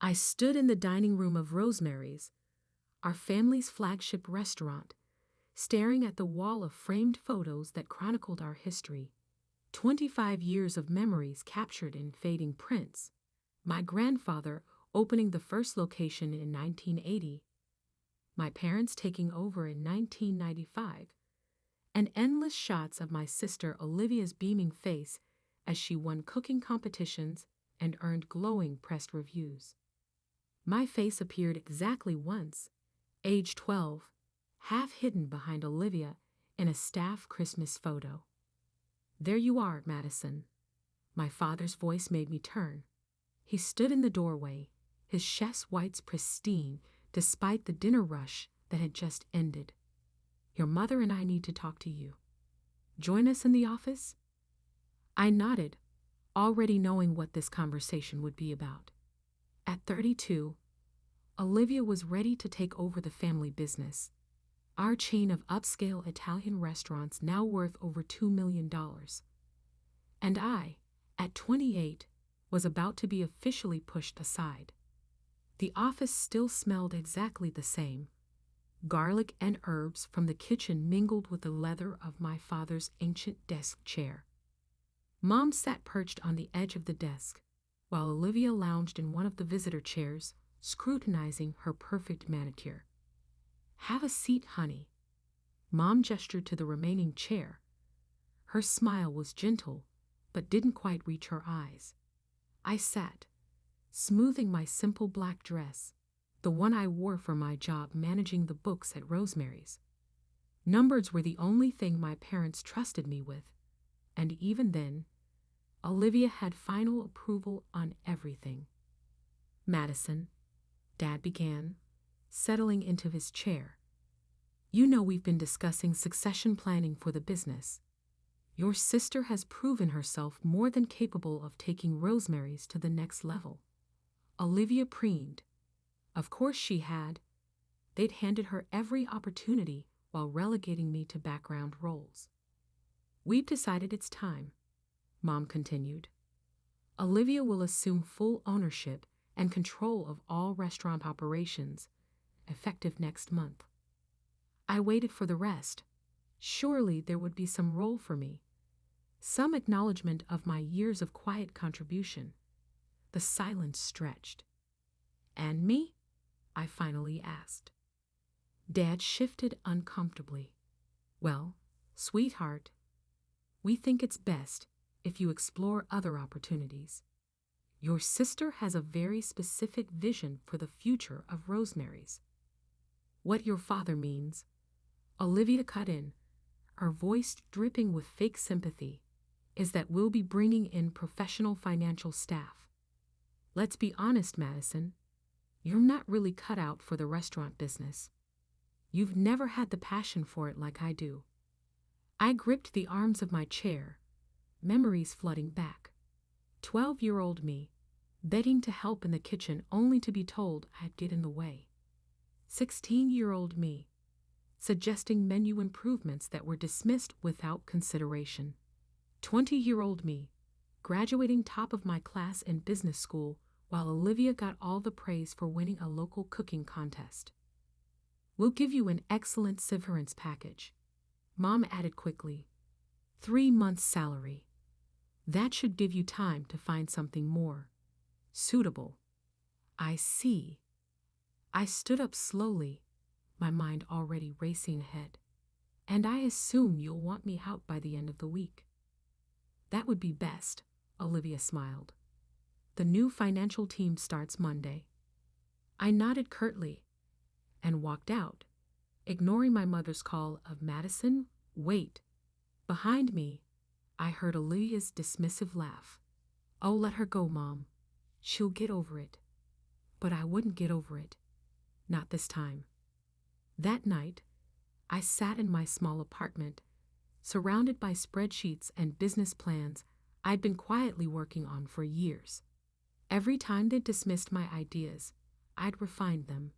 I stood in the dining room of Rosemary's, our family's flagship restaurant, staring at the wall of framed photos that chronicled our history. 25 years of memories captured in fading prints. My grandfather opening the first location in 1980, my parents taking over in 1995, and endless shots of my sister Olivia's beaming face as she won cooking competitions and earned glowing press reviews. My face appeared exactly once, age 12, half hidden behind Olivia in a staff Christmas photo. "There you are, Madison." My father's voice made me turn. He stood in the doorway, his chest whites pristine despite the dinner rush that had just ended. "Your mother and I need to talk to you. Join us in the office?" I nodded, already knowing what this conversation would be about. At 32, Olivia was ready to take over the family business, our chain of upscale Italian restaurants now worth over $2 million. And I, at 28, was about to be officially pushed aside. The office still smelled exactly the same. Garlic and herbs from the kitchen mingled with the leather of my father's ancient desk chair. Mom sat perched on the edge of the desk, while Olivia lounged in one of the visitor chairs, scrutinizing her perfect manicure. "Have a seat, honey." Mom gestured to the remaining chair. Her smile was gentle, but didn't quite reach her eyes. I sat, smoothing my simple black dress, the one I wore for my job managing the books at Rosemary's. Numbers were the only thing my parents trusted me with, and even then, Olivia had final approval on everything. "Madison," Dad began, settling into his chair, "you know we've been discussing succession planning for the business. Your sister has proven herself more than capable of taking Rosemary's to the next level." Olivia preened. Of course she had. They'd handed her every opportunity while relegating me to background roles. "We've decided it's time," Mom continued. "Olivia will assume full ownership and control of all restaurant operations, effective next month." I waited for the rest. Surely there would be some role for me, some acknowledgement of my years of quiet contribution. The silence stretched. "And me?" I finally asked. Dad shifted uncomfortably. "Well, sweetheart, we think it's best if you explore other opportunities. Your sister has a very specific vision for the future of Rosemary's." "What your father means," Olivia cut in, her voice dripping with fake sympathy, "is that we'll be bringing in professional financial staff. Let's be honest, Madison, you're not really cut out for the restaurant business. You've never had the passion for it like I do." I gripped the arms of my chair, memories flooding back. 12-year-old me, begging to help in the kitchen only to be told I'd get in the way. 16-year-old me, suggesting menu improvements that were dismissed without consideration. 20-year-old me, graduating top of my class in business school while Olivia got all the praise for winning a local cooking contest. "We'll give you an excellent severance package," Mom added quickly. 3 months' salary. That should give you time to find something more suitable." "I see." I stood up slowly, my mind already racing ahead. "And I assume you'll want me out by the end of the week." "That would be best," Olivia smiled. "The new financial team starts Monday." I nodded curtly and walked out, ignoring my mother's call of "Madison, wait." Behind me, I heard Olivia's dismissive laugh. "Oh, let her go, Mom. She'll get over it." But I wouldn't get over it. Not this time. That night, I sat in my small apartment, surrounded by spreadsheets and business plans I'd been quietly working on for years. Every time they dismissed my ideas, I'd refined them.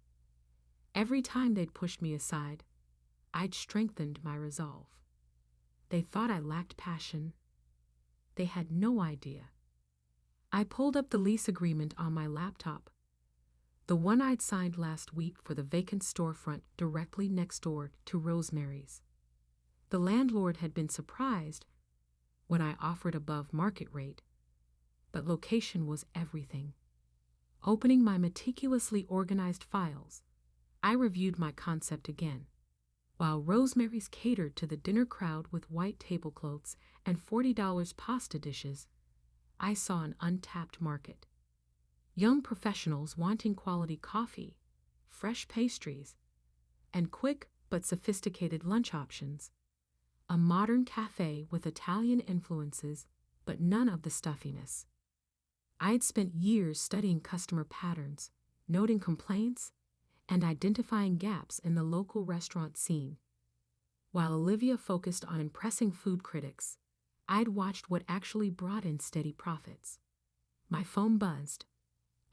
Every time they'd pushed me aside, I'd strengthened my resolve. They thought I lacked passion. They had no idea. I pulled up the lease agreement on my laptop, The one I'd signed last week for the vacant storefront directly next door to Rosemary's. The landlord had been surprised when I offered above market rate, but location was everything. Opening my meticulously organized files, I reviewed my concept again. While Rosemary's catered to the dinner crowd with white tablecloths and $40 pasta dishes, I saw an untapped market. Young professionals wanting quality coffee, fresh pastries, and quick but sophisticated lunch options. A modern cafe with Italian influences, but none of the stuffiness. I'd spent years studying customer patterns, noting complaints, and identifying gaps in the local restaurant scene. While Olivia focused on impressing food critics, I'd watched what actually brought in steady profits. My phone buzzed.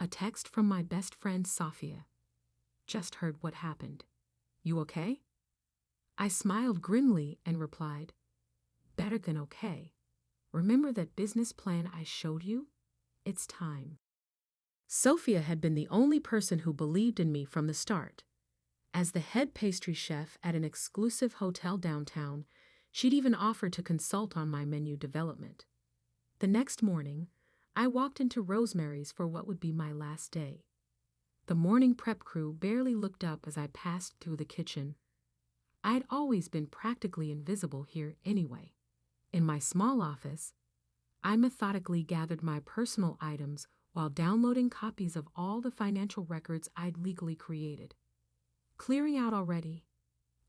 A text from my best friend Sofia. Just heard what happened. You okay? I smiled grimly and replied, better than okay. Remember that business plan I showed you? It's time. Sophia had been the only person who believed in me from the start. As the head pastry chef at an exclusive hotel downtown, she'd even offered to consult on my menu development. The next morning, I walked into Rosemary's for what would be my last day. The morning prep crew barely looked up as I passed through the kitchen. I'd always been practically invisible here anyway. In my small office, I methodically gathered my personal items while downloading copies of all the financial records I'd legally created. Clearing out already,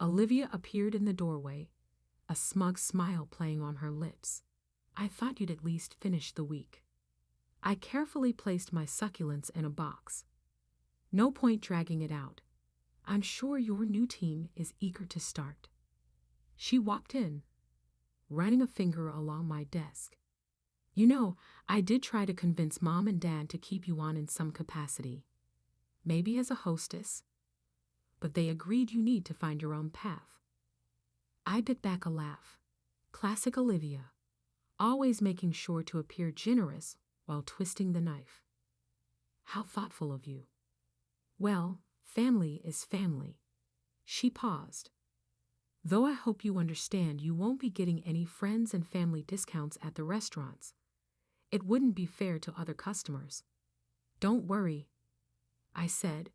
Olivia appeared in the doorway, a smug smile playing on her lips. I thought you'd at least finish the week. I carefully placed my succulents in a box. No point dragging it out. I'm sure your new team is eager to start. She walked in, running a finger along my desk. You know, I did try to convince Mom and Dad to keep you on in some capacity. Maybe as a hostess. But they agreed you need to find your own path. I bit back a laugh. Classic Olivia, always making sure to appear generous while twisting the knife. How thoughtful of you. Well, family is family. She paused. Though I hope you understand you won't be getting any friends and family discounts at the restaurants. It wouldn't be fair to other customers. Don't worry, I said,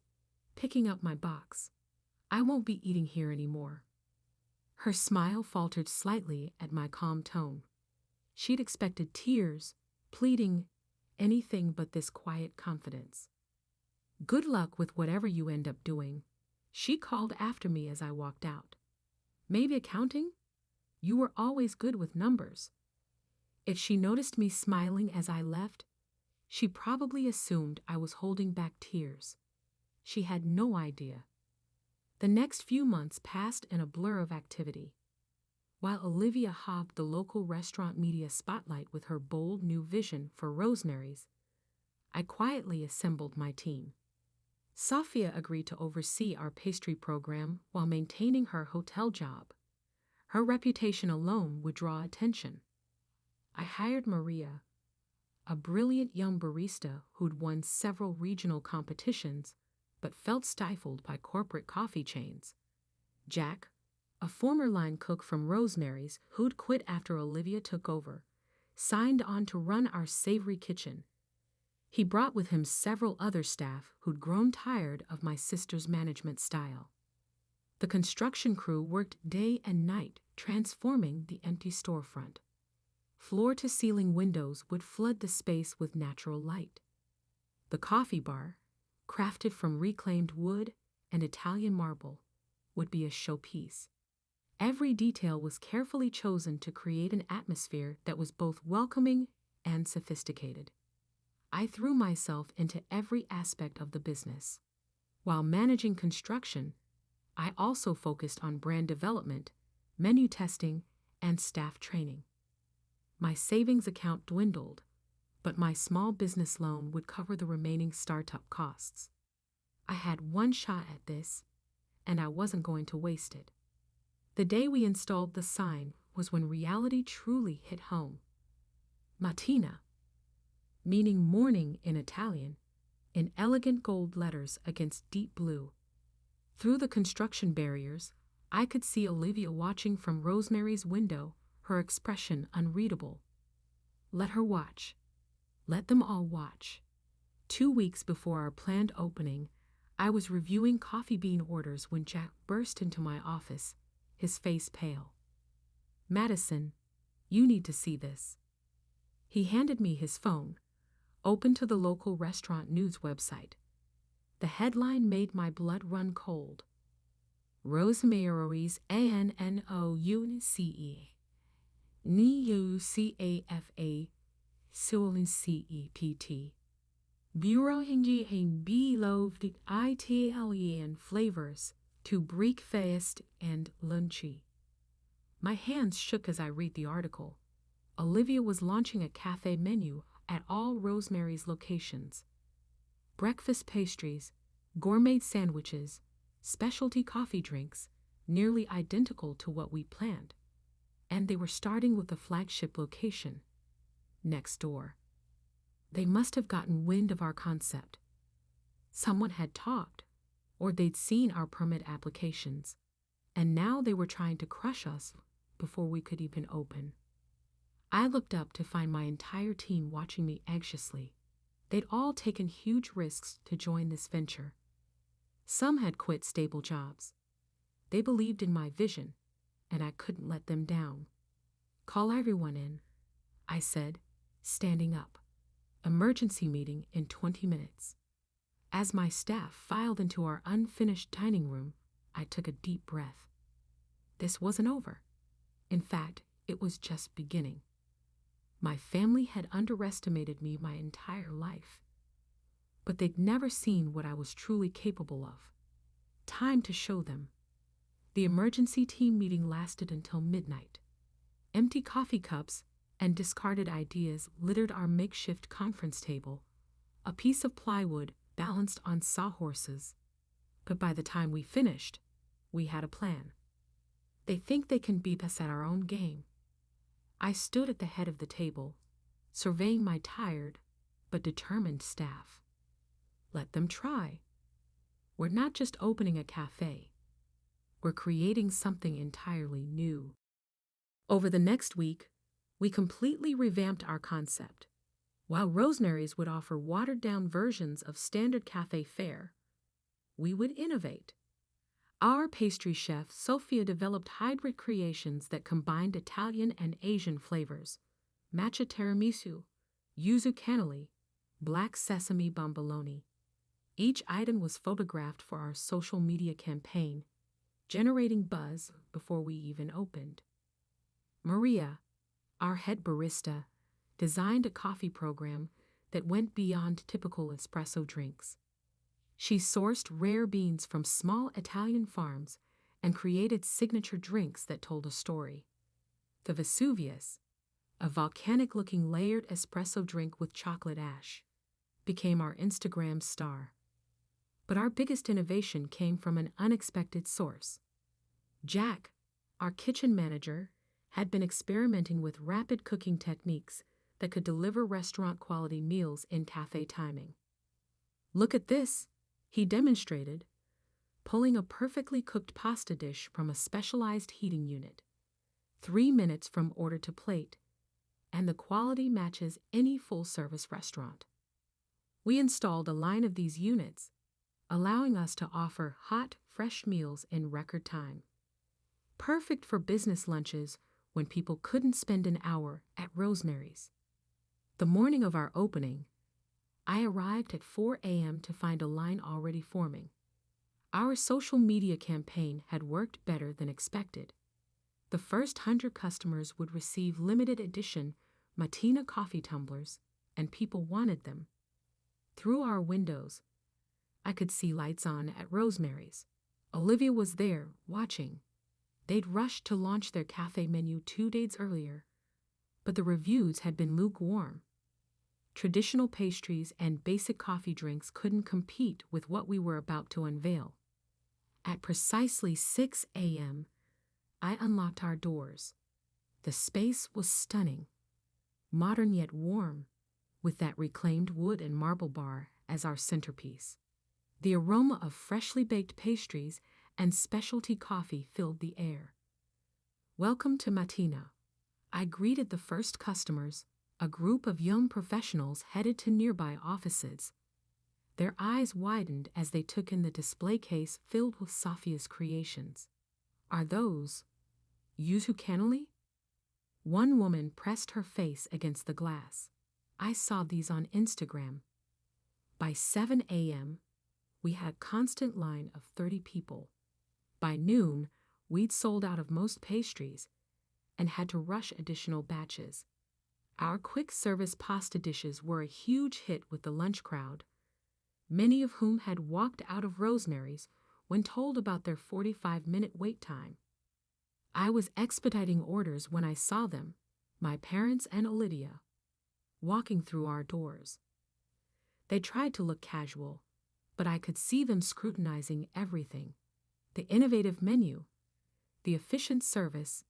picking up my box. I won't be eating here anymore. Her smile faltered slightly at my calm tone. She'd expected tears, pleading, anything but this quiet confidence. Good luck with whatever you end up doing, she called after me as I walked out. Maybe accounting? You were always good with numbers. If she noticed me smiling as I left, she probably assumed I was holding back tears. She had no idea. The next few months passed in a blur of activity. While Olivia hogged the local restaurant media spotlight with her bold new vision for Rosemary's, I quietly assembled my team. Sofia agreed to oversee our pastry program while maintaining her hotel job. Her reputation alone would draw attention. I hired Maria, a brilliant young barista who'd won several regional competitions but felt stifled by corporate coffee chains. Jack, a former line cook from Rosemary's who'd quit after Olivia took over, signed on to run our savory kitchen. He brought with him several other staff who'd grown tired of my sister's management style. The construction crew worked day and night transforming the empty storefront. Floor-to-ceiling windows would flood the space with natural light. The coffee bar, crafted from reclaimed wood and Italian marble, would be a showpiece. Every detail was carefully chosen to create an atmosphere that was both welcoming and sophisticated. I threw myself into every aspect of the business. While managing construction, I also focused on brand development, menu testing, and staff training. My savings account dwindled, but my small business loan would cover the remaining startup costs. I had one shot at this, and I wasn't going to waste it. The day we installed the sign was when reality truly hit home. Mattina, meaning morning in Italian, in elegant gold letters against deep blue. Through the construction barriers, I could see Olivia watching from Rosemary's window, her expression unreadable. Let her watch. Let them all watch. 2 weeks before our planned opening, I was reviewing coffee bean orders when Jack burst into my office, his face pale. Madison, you need to see this. He handed me his phone, open to the local restaurant news website. The headline made my blood run cold. Rosemary's ANNOUNCE NUCAFA CEPT Bureau and beloved Italian flavors to breakfast and lunchy. My hands shook as I read the article. Olivia was launching a cafe menu at all Rosemary's locations. Breakfast pastries, gourmet sandwiches, specialty coffee drinks, nearly identical to what we planned. And they were starting with the flagship location, next door. They must have gotten wind of our concept. Someone had talked, or they'd seen our permit applications, and now they were trying to crush us before we could even open. I looked up to find my entire team watching me anxiously. They'd all taken huge risks to join this venture. Some had quit stable jobs. They believed in my vision, and I couldn't let them down. Call everyone in, I said, standing up. Emergency meeting in 20 minutes. As my staff filed into our unfinished dining room, I took a deep breath. This wasn't over. In fact, it was just beginning. My family had underestimated me my entire life, but they'd never seen what I was truly capable of. Time to show them. The emergency team meeting lasted until midnight. Empty coffee cups and discarded ideas littered our makeshift conference table, a piece of plywood balanced on sawhorses. But by the time we finished, we had a plan. They think they can beat us at our own game. I stood at the head of the table, surveying my tired but determined staff. Let them try. We're not just opening a cafe. We're creating something entirely new. Over the next week, we completely revamped our concept. While Rosemary's would offer watered-down versions of standard cafe fare, we would innovate. Our pastry chef, Sophia, developed hybrid creations that combined Italian and Asian flavors: matcha tiramisu, yuzu cannoli, black sesame bomboloni. Each item was photographed for our social media campaign, generating buzz before we even opened. Maria, our head barista, designed a coffee program that went beyond typical espresso drinks. She sourced rare beans from small Italian farms and created signature drinks that told a story. The Vesuvius, a volcanic-looking layered espresso drink with chocolate ash, became our Instagram star. But our biggest innovation came from an unexpected source. Jack, our kitchen manager, had been experimenting with rapid cooking techniques that could deliver restaurant-quality meals in cafe timing. Look at this, he demonstrated, pulling a perfectly cooked pasta dish from a specialized heating unit. 3 minutes from order to plate, and the quality matches any full-service restaurant. We installed a line of these units, allowing us to offer hot, fresh meals in record time. Perfect for business lunches when people couldn't spend an hour at Rosemary's. The morning of our opening, I arrived at 4 a.m. to find a line already forming. Our social media campaign had worked better than expected. The first 100 customers would receive limited edition Matina coffee tumblers, and people wanted them. Through our windows, I could see lights on at Rosemary's. Olivia was there, watching. They'd rushed to launch their cafe menu 2 days earlier, but the reviews had been lukewarm. Traditional pastries and basic coffee drinks couldn't compete with what we were about to unveil. At precisely 6 a.m., I unlocked our doors. The space was stunning, modern yet warm, with that reclaimed wood and marble bar as our centerpiece. The aroma of freshly baked pastries and specialty coffee filled the air. "Welcome to Matina," I greeted the first customers, a group of young professionals headed to nearby offices. Their eyes widened as they took in the display case filled with Sophia's creations. "Are those yuzu cannoli?" One woman pressed her face against the glass. "I saw these on Instagram." By 7 a.m., we had a constant line of 30 people. By noon, we'd sold out of most pastries and had to rush additional batches. Our quick-service pasta dishes were a huge hit with the lunch crowd, many of whom had walked out of Rosemary's when told about their 45-minute wait time. I was expediting orders when I saw them, my parents and Olivia, walking through our doors. They tried to look casual, but I could see them scrutinizing everything: the innovative menu, the efficient service,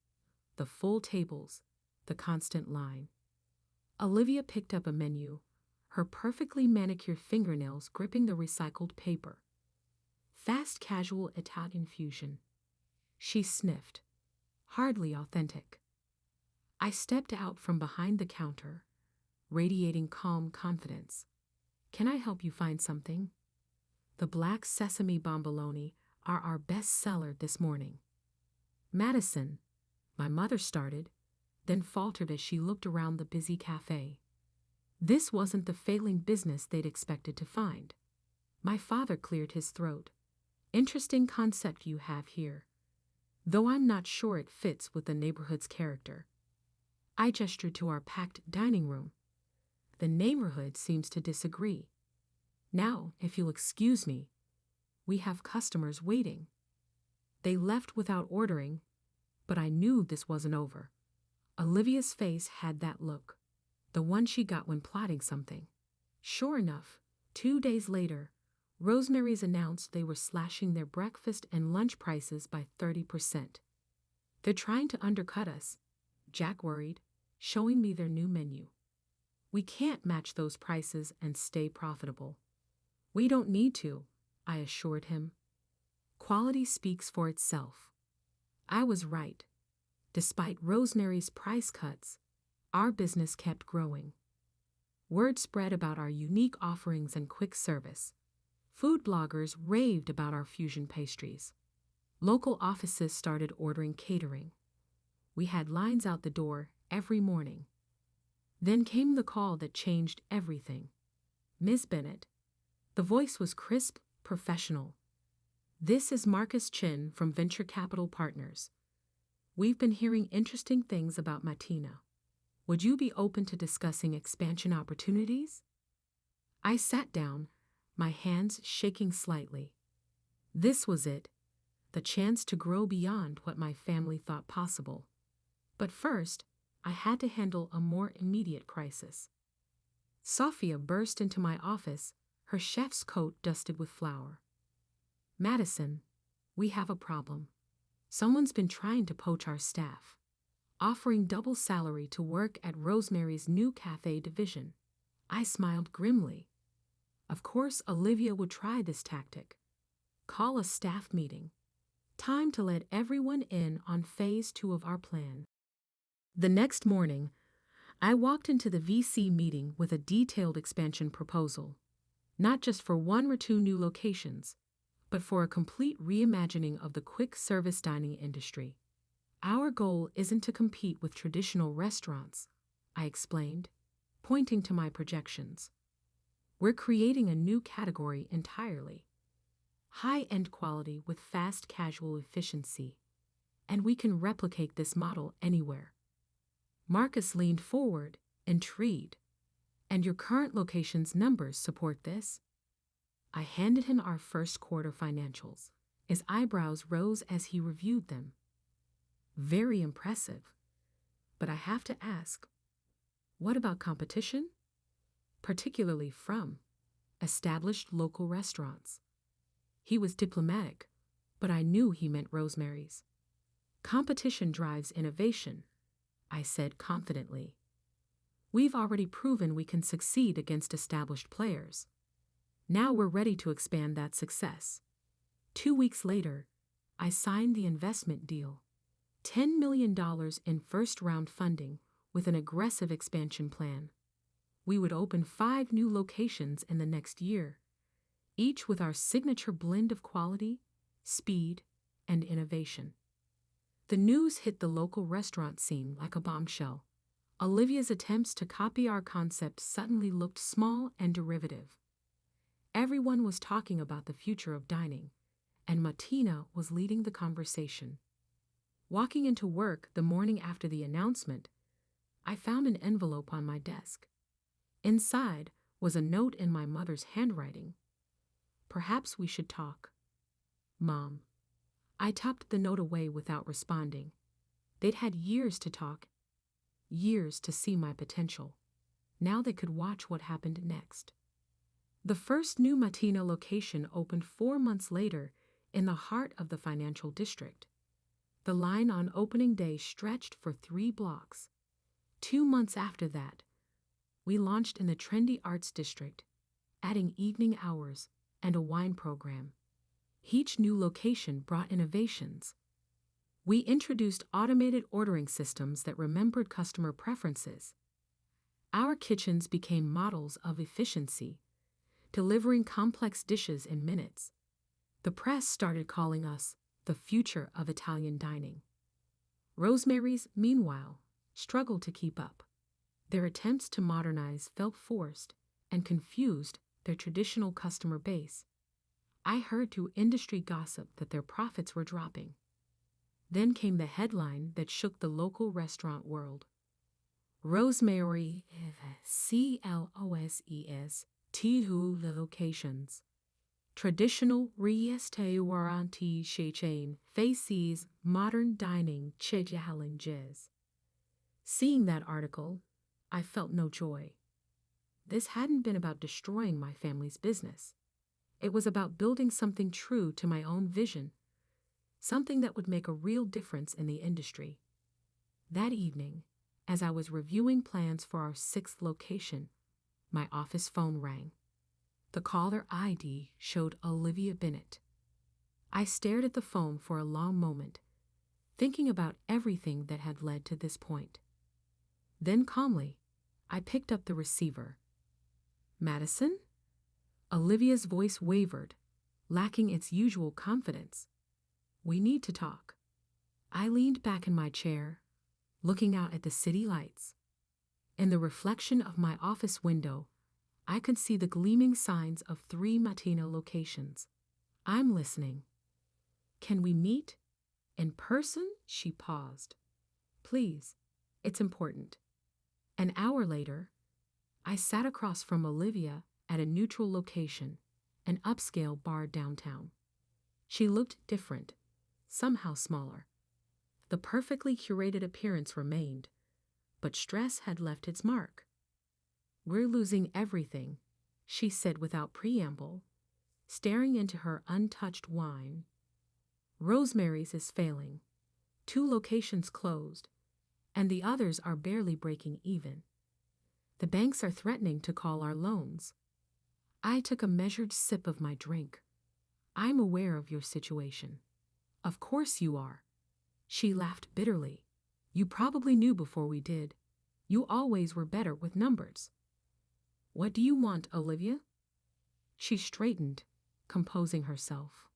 the full tables, the constant line. Olivia picked up a menu, her perfectly manicured fingernails gripping the recycled paper. "Fast casual Italian fusion." She sniffed. "Hardly authentic." I stepped out from behind the counter, radiating calm confidence. "Can I help you find something?" "The black sesame bomboloni are our best seller this morning." "Madison," my mother started, then faltered as she looked around the busy cafe. This wasn't the failing business they'd expected to find. My father cleared his throat. "Interesting concept you have here, though I'm not sure it fits with the neighborhood's character." I gestured to our packed dining room. "The neighborhood seems to disagree. Now, if you'll excuse me, we have customers waiting." They left without ordering, but I knew this wasn't over. Olivia's face had that look, the one she got when plotting something. Sure enough, 2 days later, Rosemary's announced they were slashing their breakfast and lunch prices by 30%. "They're trying to undercut us," Jack worried, showing me their new menu. "We can't match those prices and stay profitable." "We don't need to," I assured him. "Quality speaks for itself." I was right. Despite Rosemary's price cuts, our business kept growing. Word spread about our unique offerings and quick service. Food bloggers raved about our fusion pastries. Local offices started ordering catering. We had lines out the door every morning. Then came the call that changed everything. "Ms. Bennett." The voice was crisp, professional. "This is Marcus Chin from Venture Capital Partners. We've been hearing interesting things about Matina. Would you be open to discussing expansion opportunities?" I sat down, my hands shaking slightly. This was it, the chance to grow beyond what my family thought possible. But first, I had to handle a more immediate crisis. Sophia burst into my office, her chef's coat dusted with flour. "Madison, we have a problem. Someone's been trying to poach our staff, offering double salary to work at Rosemary's new cafe division." I smiled grimly. Of course, Olivia would try this tactic. Call a staff meeting. Time to let everyone in on phase 2 of our plan. The next morning, I walked into the VC meeting with a detailed expansion proposal, not just for 1 or 2 new locations, but for a complete reimagining of the quick-service dining industry. "Our goal isn't to compete with traditional restaurants," I explained, pointing to my projections. "We're creating a new category entirely. High-end quality with fast casual efficiency. And we can replicate this model anywhere." Marcus leaned forward, intrigued. "And your current location's numbers support this?" I handed him our first quarter financials. His eyebrows rose as he reviewed them. "Very impressive. But I have to ask, what about competition? Particularly from established local restaurants." He was diplomatic, but I knew he meant Rosemary's. "Competition drives innovation," I said confidently. "We've already proven we can succeed against established players." Now we're ready to expand that success. 2 weeks later, I signed the investment deal. $10 million in first-round funding with an aggressive expansion plan. We would open 5 new locations in the next year, each with our signature blend of quality, speed, and innovation. The news hit the local restaurant scene like a bombshell. Olivia's attempts to copy our concept suddenly looked small and derivative. Everyone was talking about the future of dining, and Martina was leading the conversation. Walking into work the morning after the announcement, I found an envelope on my desk. Inside was a note in my mother's handwriting. "Perhaps we should talk." "Mom." I tucked the note away without responding. They'd had years to talk, years to see my potential. Now they could watch what happened next. The first new Martina location opened 4 months later in the heart of the financial district. The line on opening day stretched for 3 blocks. 2 months after that, we launched in the trendy arts district, adding evening hours and a wine program. Each new location brought innovations. We introduced automated ordering systems that remembered customer preferences. Our kitchens became models of efficiency, delivering complex dishes in minutes. The press started calling us the future of Italian dining. Rosemary's, meanwhile, struggled to keep up. Their attempts to modernize felt forced and confused their traditional customer base. I heard through industry gossip that their profits were dropping. Then came the headline that shook the local restaurant world. Rosemary closes 2 locations. Traditional restaurant chain faces modern dining challenges. Seeing that article, I felt no joy. This hadn't been about destroying my family's business. It was about building something true to my own vision, something that would make a real difference in the industry. That evening, as I was reviewing plans for our 6th location, my office phone rang. The caller ID showed Olivia Bennett. I stared at the phone for a long moment, thinking about everything that had led to this point. Then calmly, I picked up the receiver. "Madison?" Olivia's voice wavered, lacking its usual confidence. "We need to talk." I leaned back in my chair, looking out at the city lights. In the reflection of my office window, I could see the gleaming signs of 3 Martina locations. "I'm listening." "Can we meet? In person?" She paused. "Please, it's important." An hour later, I sat across from Olivia at a neutral location, an upscale bar downtown. She looked different, somehow smaller. The perfectly curated appearance remained, but stress had left its mark. "We're losing everything," she said without preamble, staring into her untouched wine. "Rosemary's is failing. 2 locations closed, and the others are barely breaking even. The banks are threatening to call our loans." I took a measured sip of my drink. "I'm aware of your situation." "Of course you are." She laughed bitterly. "You probably knew before we did. You always were better with numbers." "What do you want, Olivia?" She straightened, composing herself.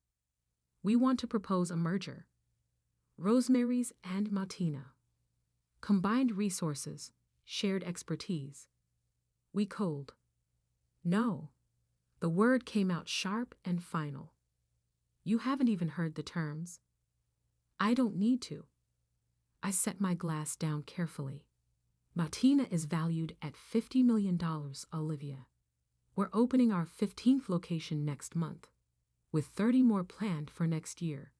"We want to propose a merger. Rosemary's and Martina. Combined resources, shared expertise." We cold. "No." The word came out sharp and final. "You haven't even heard the terms." "I don't need to." I set my glass down carefully. "Martina is valued at $50 million, Olivia. We're opening our 15th location next month, with 30 more planned for next year.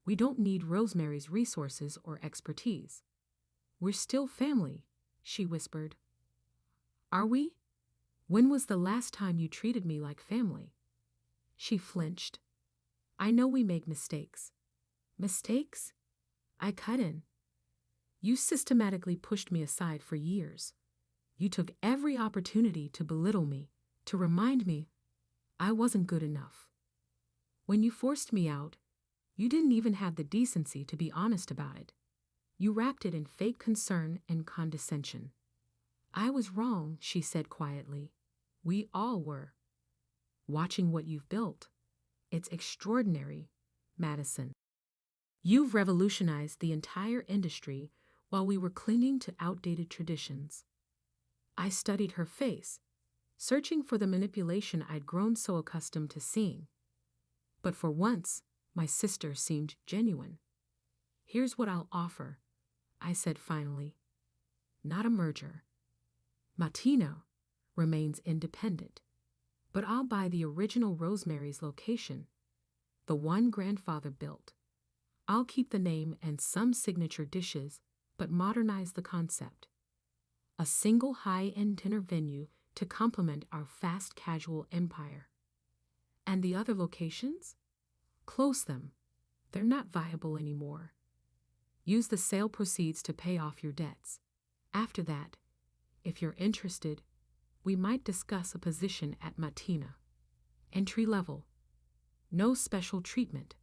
We don't need Rosemary's resources or expertise. We're still family," she whispered. "Are we? When was the last time you treated me like family?" She flinched. "I know we make mistakes." "Mistakes?" I cut in. "You systematically pushed me aside for years. You took every opportunity to belittle me, to remind me." I wasn't good enough. When you forced me out, you didn't even have the decency to be honest about it. You wrapped it in fake concern and condescension. I was wrong, she said quietly. We all were. Watching what you've built. It's extraordinary, Madison. You've revolutionized the entire industry while we were clinging to outdated traditions. I studied her face, searching for the manipulation I'd grown so accustomed to seeing. But for once, my sister seemed genuine. Here's what I'll offer, I said finally. Not a merger. Matina remains independent, but I'll buy the original Rosemary's location, the one grandfather built. I'll keep the name and some signature dishes, but modernize the concept. A single high-end dinner venue to complement our fast casual empire. And the other locations? Close them. They're not viable anymore. Use the sale proceeds to pay off your debts. After that, if you're interested, we might discuss a position at Matina. Entry level. No special treatment.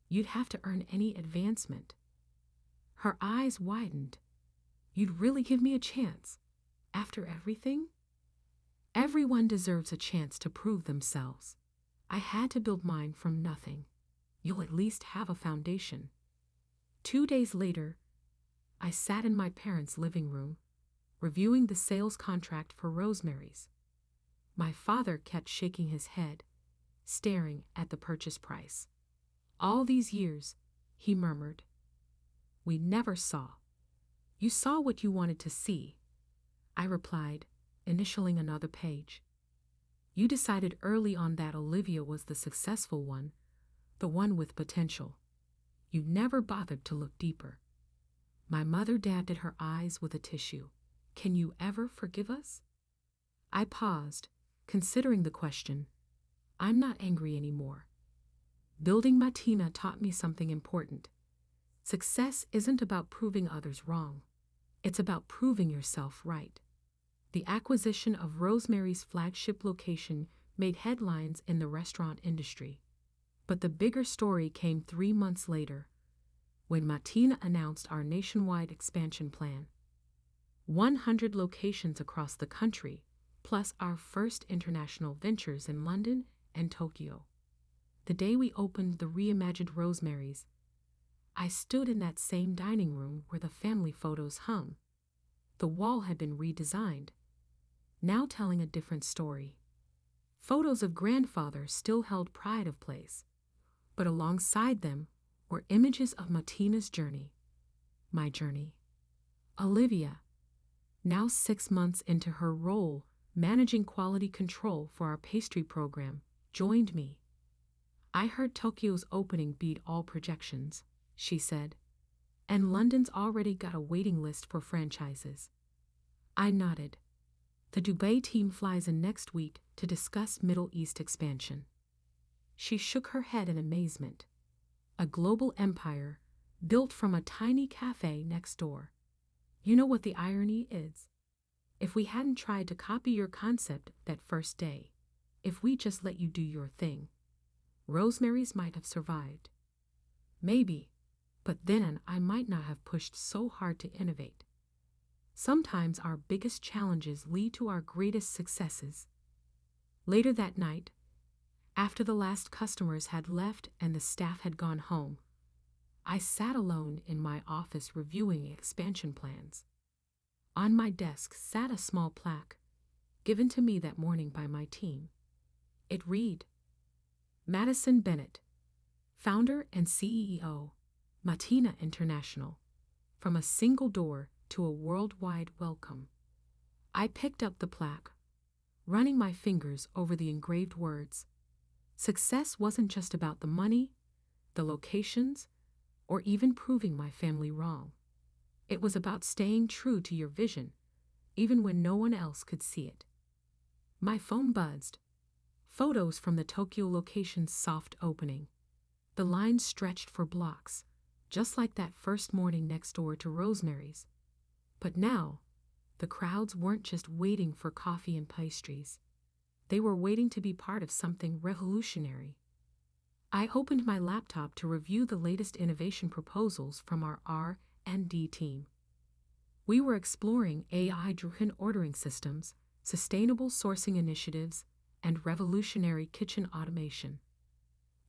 You'd have to earn any advancement. Her eyes widened. You'd really give me a chance? After everything? Everyone deserves a chance to prove themselves. I had to build mine from nothing. You'll at least have a foundation. 2 days later, I sat in my parents' living room, reviewing the sales contract for Rosemary's. My father kept shaking his head, staring at the purchase price. All these years, he murmured. We never saw. You saw what you wanted to see, I replied, initialing another page. You decided early on that Olivia was the successful one, the one with potential. You never bothered to look deeper. My mother dabbed at her eyes with a tissue. Can you ever forgive us? I paused, considering the question. I'm not angry anymore. Building Matina taught me something important. Success isn't about proving others wrong. It's about proving yourself right. The acquisition of Rosemary's flagship location made headlines in the restaurant industry. But the bigger story came 3 months later, when Matina announced our nationwide expansion plan. 100 locations across the country, plus our first international ventures in London and Tokyo. The day we opened the reimagined Rosemary's, I stood in that same dining room where the family photos hung. The wall had been redesigned, now telling a different story. Photos of grandfather still held pride of place, but alongside them were images of Matina's journey. My journey. Olivia, now 6 months into her role managing quality control for our pastry program, joined me. I heard Tokyo's opening beat all projections, she said, and London's already got a waiting list for franchises. I nodded. The Dubai team flies in next week to discuss Middle East expansion. She shook her head in amazement. A global empire built from a tiny cafe next door. You know what the irony is? If we hadn't tried to copy your concept that first day, if we just let you do your thing, Rosemary's might have survived. Maybe, but then I might not have pushed so hard to innovate. Sometimes our biggest challenges lead to our greatest successes. Later that night, after the last customers had left and the staff had gone home, I sat alone in my office reviewing expansion plans. On my desk sat a small plaque, given to me that morning by my team. It read, Madison Bennett, founder and CEO, Matina International, from a single door to a worldwide welcome. I picked up the plaque, running my fingers over the engraved words. Success wasn't just about the money, the locations, or even proving my family wrong. It was about staying true to your vision, even when no one else could see it. My phone buzzed. Photos from the Tokyo location's soft opening. The lines stretched for blocks, just like that first morning next door to Rosemary's. But now, the crowds weren't just waiting for coffee and pastries. they were waiting to be part of something revolutionary. I opened my laptop to review the latest innovation proposals from our R&D team. We were exploring AI-driven ordering systems, sustainable sourcing initiatives, and revolutionary kitchen automation.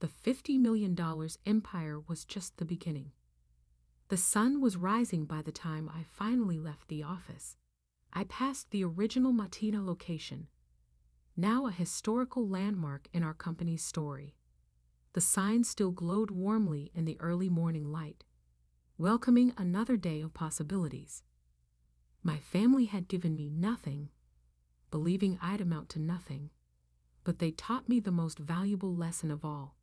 The $50 million empire was just the beginning. The sun was rising by the time I finally left the office. I passed the original Matina location, now a historical landmark in our company's story. The sign still glowed warmly in the early morning light, welcoming another day of possibilities. My family had given me nothing, believing I'd amount to nothing, but they taught me the most valuable lesson of all.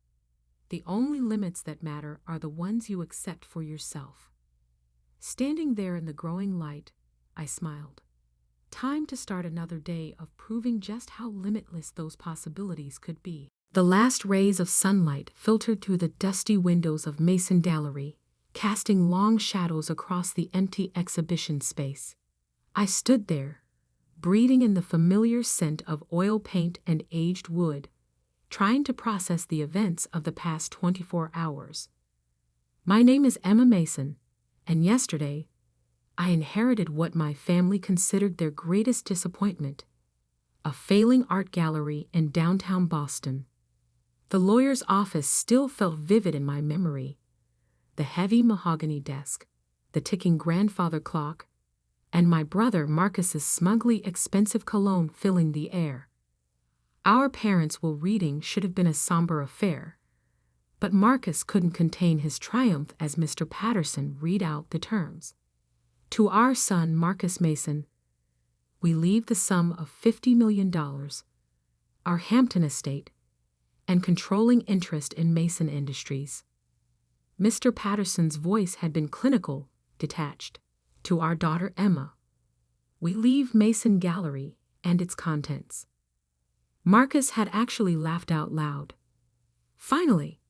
The only limits that matter are the ones you accept for yourself. Standing there in the growing light, I smiled. Time to start another day of proving just how limitless those possibilities could be. The last rays of sunlight filtered through the dusty windows of Mason Gallery, casting long shadows across the empty exhibition space. I stood there, breathing in the familiar scent of oil paint and aged wood, trying to process the events of the past 24 hours. My name is Emma Mason, and yesterday, I inherited what my family considered their greatest disappointment: a failing art gallery in downtown Boston. The lawyer's office still felt vivid in my memory. The heavy mahogany desk, the ticking grandfather clock, and my brother Marcus's smugly expensive cologne filling the air. Our parents' will reading should have been a somber affair, but Marcus couldn't contain his triumph as Mr. Patterson read out the terms. To our son Marcus Mason, we leave the sum of $50 million, our Hampton estate, and controlling interest in Mason Industries. Mr. Patterson's voice had been clinical, detached. To our daughter Emma, we leave Mason Gallery and its contents. Marcus had actually laughed out loud. Finally,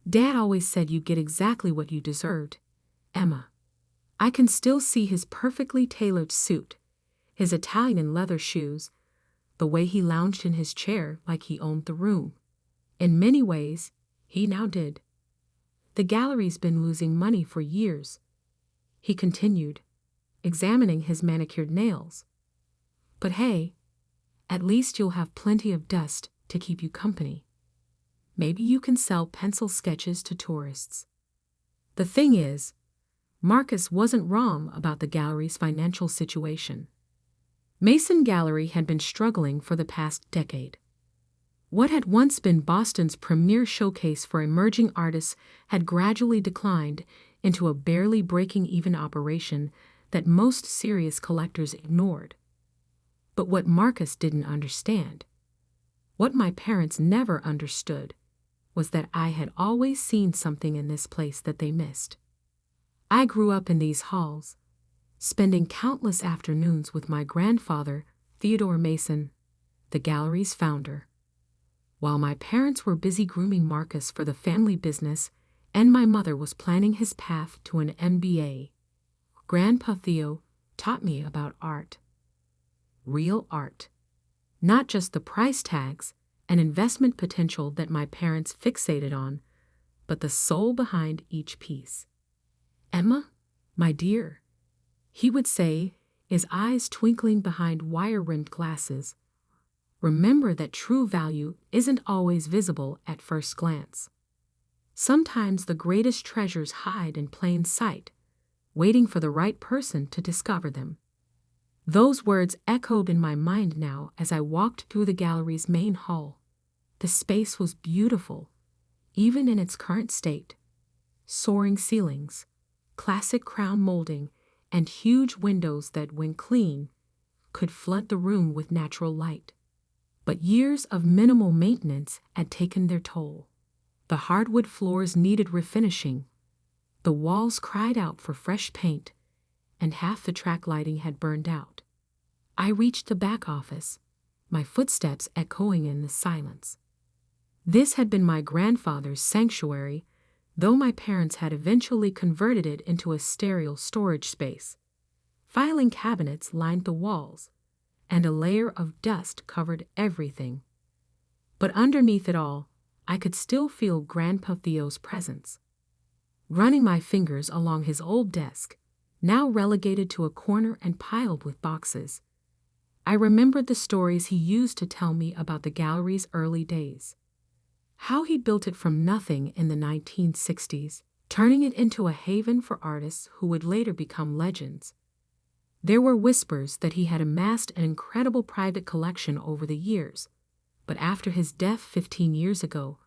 Dad always said you get exactly what you deserved, Emma. I can still see his perfectly tailored suit, his Italian leather shoes, the way he lounged in his chair like he owned the room. In many ways, he now did. The gallery's been losing money for years, he continued, examining his manicured nails. But hey, at least you'll have plenty of dust to keep you company. Maybe you can sell pencil sketches to tourists. The thing is, Marcus wasn't wrong about the gallery's financial situation. Mason Gallery had been struggling for the past decade. What had once been Boston's premier showcase for emerging artists had gradually declined into a barely breaking-even operation that most serious collectors ignored. But what Marcus didn't understand, what my parents never understood, was that I had always seen something in this place that they missed. I grew up in these halls, spending countless afternoons with my grandfather, Theodore Mason, the gallery's founder. While my parents were busy grooming Marcus for the family business and my mother was planning his path to an MBA, Grandpa Theo taught me about art. Real art. Not just the price tags and investment potential that my parents fixated on, but the soul behind each piece. Emma, my dear, he would say, his eyes twinkling behind wire-rimmed glasses, remember that true value isn't always visible at first glance. Sometimes the greatest treasures hide in plain sight, waiting for the right person to discover them. Those words echoed in my mind now as I walked through the gallery's main hall. The space was beautiful, even in its current state. Soaring ceilings, classic crown molding, and huge windows that, when clean, could flood the room with natural light. But years of minimal maintenance had taken their toll. The hardwood floors needed refinishing, the walls cried out for fresh paint, and half the track lighting had burned out. I reached the back office, my footsteps echoing in the silence. This had been my grandfather's sanctuary, though my parents had eventually converted it into a sterile storage space. Filing cabinets lined the walls, and a layer of dust covered everything. But underneath it all, I could still feel Grandpa Theo's presence. Running my fingers along his old desk, now relegated to a corner and piled with boxes, I remembered the stories he used to tell me about the gallery's early days. How he built it from nothing in the 1960s, turning it into a haven for artists who would later become legends. There were whispers that he had amassed an incredible private collection over the years, but after his death 15 years ago,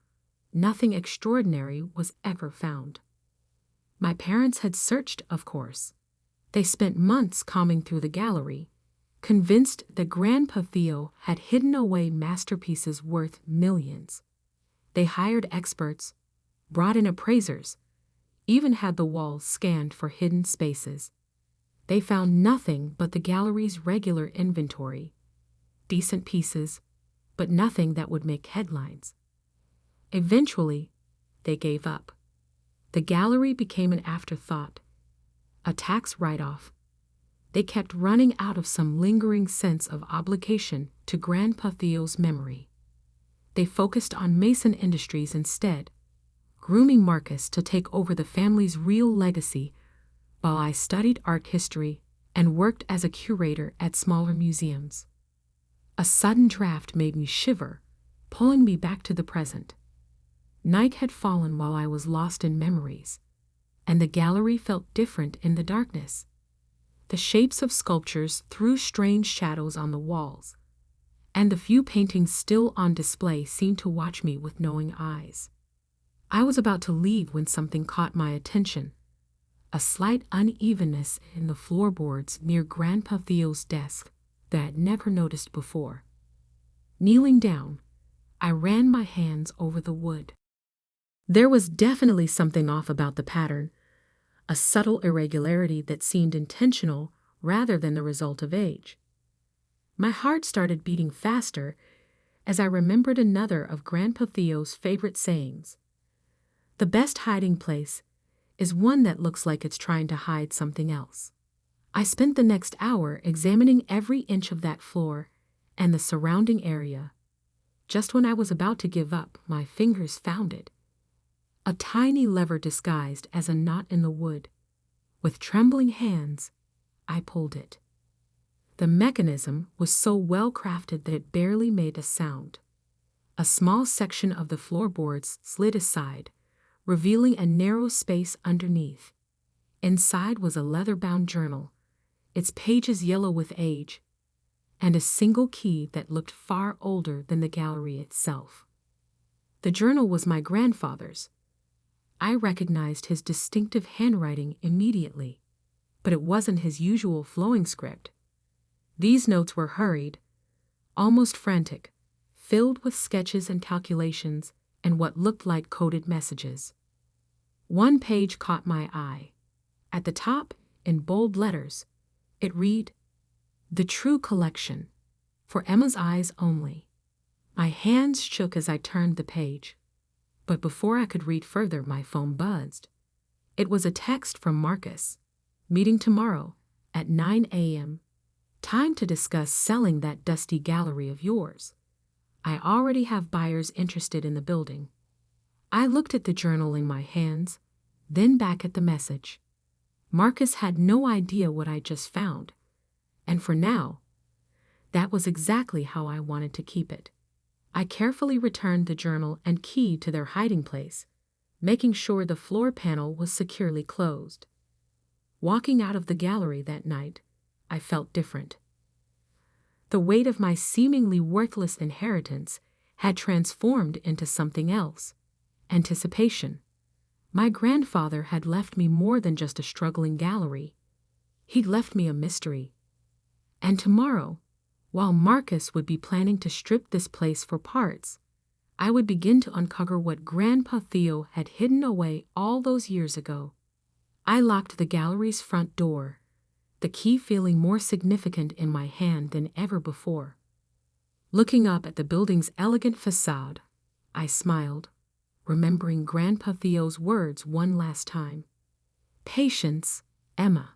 nothing extraordinary was ever found. My parents had searched, of course. They spent months combing through the gallery, convinced that Grandpa Theo had hidden away masterpieces worth millions. They hired experts, brought in appraisers, even had the walls scanned for hidden spaces. They found nothing but the gallery's regular inventory, decent pieces, but nothing that would make headlines. Eventually, they gave up. The gallery became an afterthought, a tax write-off. They kept running out of some lingering sense of obligation to Grandpa Theo's memory. They focused on Mason Industries instead, grooming Marcus to take over the family's real legacy, while I studied art history and worked as a curator at smaller museums. A sudden draft made me shiver, pulling me back to the present. Night had fallen while I was lost in memories, and the gallery felt different in the darkness. The shapes of sculptures threw strange shadows on the walls, and the few paintings still on display seemed to watch me with knowing eyes. I was about to leave when something caught my attention, a slight unevenness in the floorboards near Grandpa Theo's desk that I had never noticed before. Kneeling down, I ran my hands over the wood. There was definitely something off about the pattern, a subtle irregularity that seemed intentional rather than the result of age. My heart started beating faster as I remembered another of Grandpa Theo's favorite sayings. The best hiding place is one that looks like it's trying to hide something else. I spent the next hour examining every inch of that floor and the surrounding area. Just when I was about to give up, my fingers found it. A tiny lever disguised as a knot in the wood. With trembling hands, I pulled it. The mechanism was so well crafted that it barely made a sound. A small section of the floorboards slid aside, revealing a narrow space underneath. Inside was a leather-bound journal, its pages yellow with age, and a single key that looked far older than the gallery itself. The journal was my grandfather's. I recognized his distinctive handwriting immediately, but it wasn't his usual flowing script. These notes were hurried, almost frantic, filled with sketches and calculations and what looked like coded messages. One page caught my eye. At the top, in bold letters, it read, "The True Collection, for Emma's eyes only." My hands shook as I turned the page, but before I could read further, my phone buzzed. It was a text from Marcus. "Meeting tomorrow at 9 a.m. Time to discuss selling that dusty gallery of yours. I already have buyers interested in the building." I looked at the journal in my hands, then back at the message. Marcus had no idea what I just found, and for now, that was exactly how I wanted to keep it. I carefully returned the journal and key to their hiding place, making sure the floor panel was securely closed. Walking out of the gallery that night, I felt different. The weight of my seemingly worthless inheritance had transformed into something else: anticipation. My grandfather had left me more than just a struggling gallery. He'd left me a mystery. And tomorrow, while Marcus would be planning to strip this place for parts, I would begin to uncover what Grandpa Theo had hidden away all those years ago. I locked the gallery's front door, the key feeling more significant in my hand than ever before. Looking up at the building's elegant facade, I smiled, remembering Grandpa Theo's words one last time. "Patience, Emma.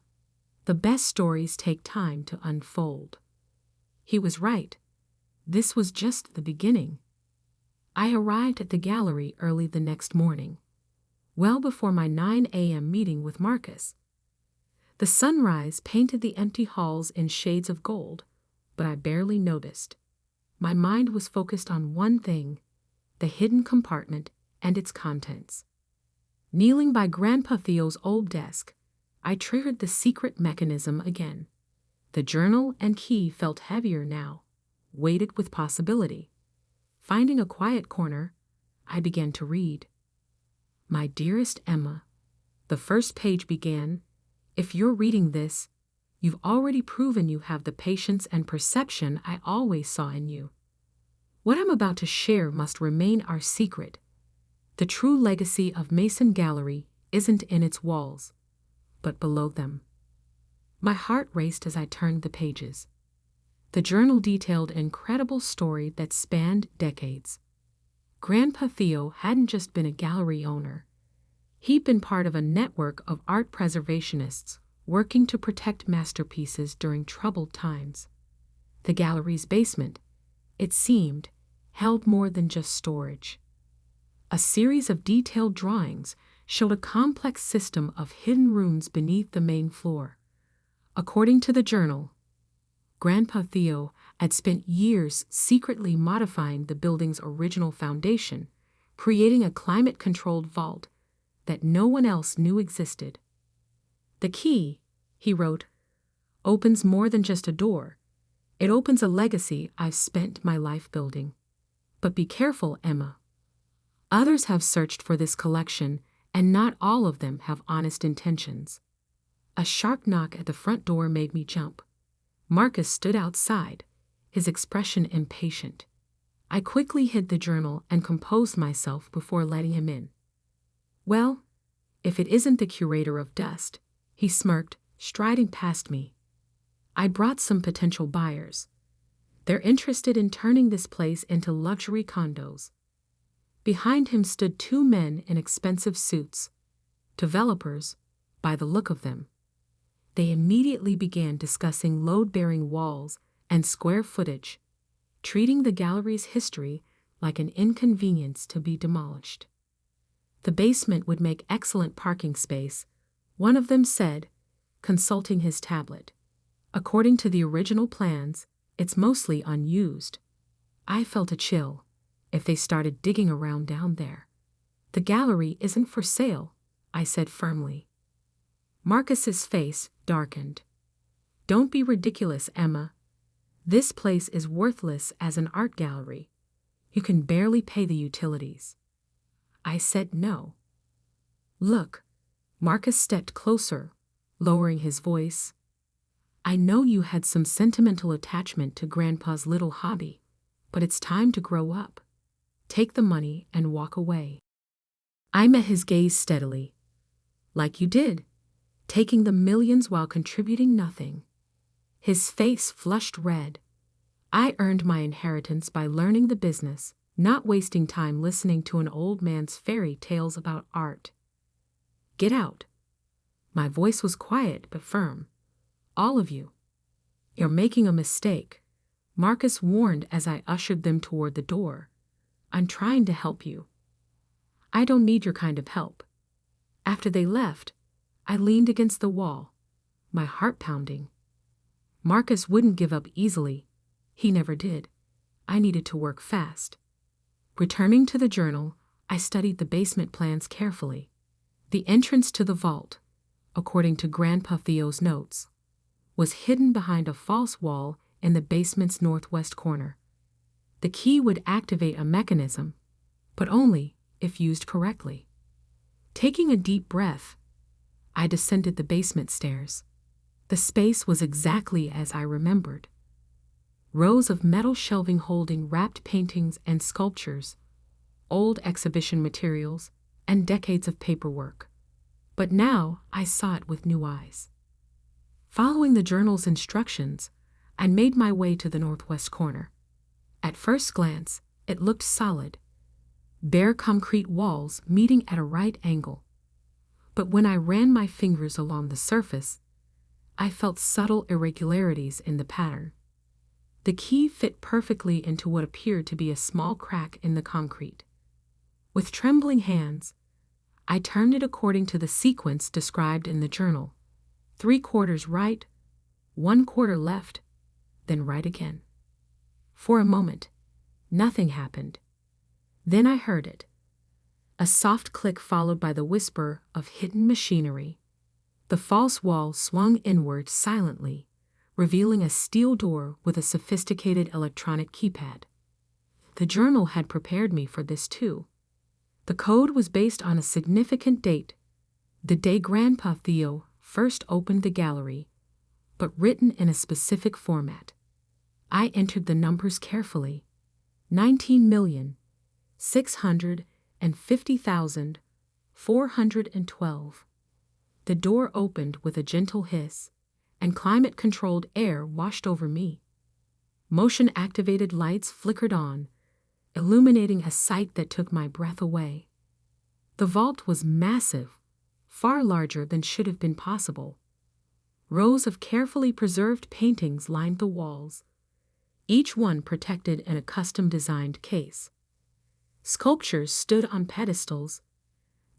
The best stories take time to unfold." He was right. This was just the beginning. I arrived at the gallery early the next morning, well before my 9 a.m. meeting with Marcus. The sunrise painted the empty halls in shades of gold, but I barely noticed. My mind was focused on one thing: the hidden compartment and its contents. Kneeling by Grandpa Theo's old desk, I triggered the secret mechanism again. The journal and key felt heavier now, weighted with possibility. Finding a quiet corner, I began to read. My dearest Emma, the first page began, "If you're reading this, you've already proven you have the patience and perception I always saw in you. What I'm about to share must remain our secret. The true legacy of Mason Gallery isn't in its walls, but below them." My heart raced as I turned the pages. The journal detailed an incredible story that spanned decades. Grandpa Theo hadn't just been a gallery owner. He'd been part of a network of art preservationists working to protect masterpieces during troubled times. The gallery's basement, it seemed, held more than just storage. A series of detailed drawings showed a complex system of hidden rooms beneath the main floor. According to the journal, Grandpa Theo had spent years secretly modifying the building's original foundation, creating a climate-controlled vault that no one else knew existed. "The key," he wrote, "opens more than just a door. It opens a legacy I've spent my life building. But be careful, Emma. Others have searched for this collection, and not all of them have honest intentions." A sharp knock at the front door made me jump. Marcus stood outside, his expression impatient. I quickly hid the journal and composed myself before letting him in. "Well, if it isn't the curator of dust," he smirked, striding past me. "I brought some potential buyers. They're interested in turning this place into luxury condos." Behind him stood two men in expensive suits, developers, by the look of them. They immediately began discussing load-bearing walls and square footage, treating the gallery's history like an inconvenience to be demolished. The basement would make excellent parking space, one of them said, consulting his tablet. According to the original plans, it's mostly unused. I felt a chill if they started digging around down there. "The gallery isn't for sale," I said firmly. Marcus's face darkened. "Don't be ridiculous, Emma. This place is worthless as an art gallery. You can barely pay the utilities." I said no. "Look," Marcus stepped closer, lowering his voice. "I know you had some sentimental attachment to Grandpa's little hobby, but it's time to grow up. Take the money and walk away." I met his gaze steadily. "Like you did, taking the millions while contributing nothing." His face flushed red. "I earned my inheritance by learning the business, not wasting time listening to an old man's fairy tales about art. Get out." My voice was quiet but firm. "All of you. You're making a mistake," Marcus warned as I ushered them toward the door. "I'm trying to help you." "I don't need your kind of help." After they left, I leaned against the wall, my heart pounding. Marcus wouldn't give up easily. He never did. I needed to work fast. Returning to the journal, I studied the basement plans carefully. The entrance to the vault, according to Grandpa Theo's notes, was hidden behind a false wall in the basement's northwest corner. The key would activate a mechanism, but only if used correctly. Taking a deep breath, I descended the basement stairs. The space was exactly as I remembered. Rows of metal shelving holding wrapped paintings and sculptures, old exhibition materials, and decades of paperwork. But now I saw it with new eyes. Following the journal's instructions, I made my way to the northwest corner. At first glance, it looked solid, bare concrete walls meeting at a right angle. But when I ran my fingers along the surface, I felt subtle irregularities in the pattern. The key fit perfectly into what appeared to be a small crack in the concrete. With trembling hands, I turned it according to the sequence described in the journal. 3/4 right, 1/4 left, then right again. For a moment, nothing happened. Then I heard it. A soft click followed by the whisper of hidden machinery. The false wall swung inward silently, revealing a steel door with a sophisticated electronic keypad. The journal had prepared me for this too. The code was based on a significant date, the day Grandpa Theo first opened the gallery, but written in a specific format. I entered the numbers carefully. 19,650,412. The door opened with a gentle hiss, and climate-controlled air washed over me. Motion-activated lights flickered on, illuminating a sight that took my breath away. The vault was massive, far larger than should have been possible. Rows of carefully preserved paintings lined the walls, each one protected in a custom-designed case. Sculptures stood on pedestals,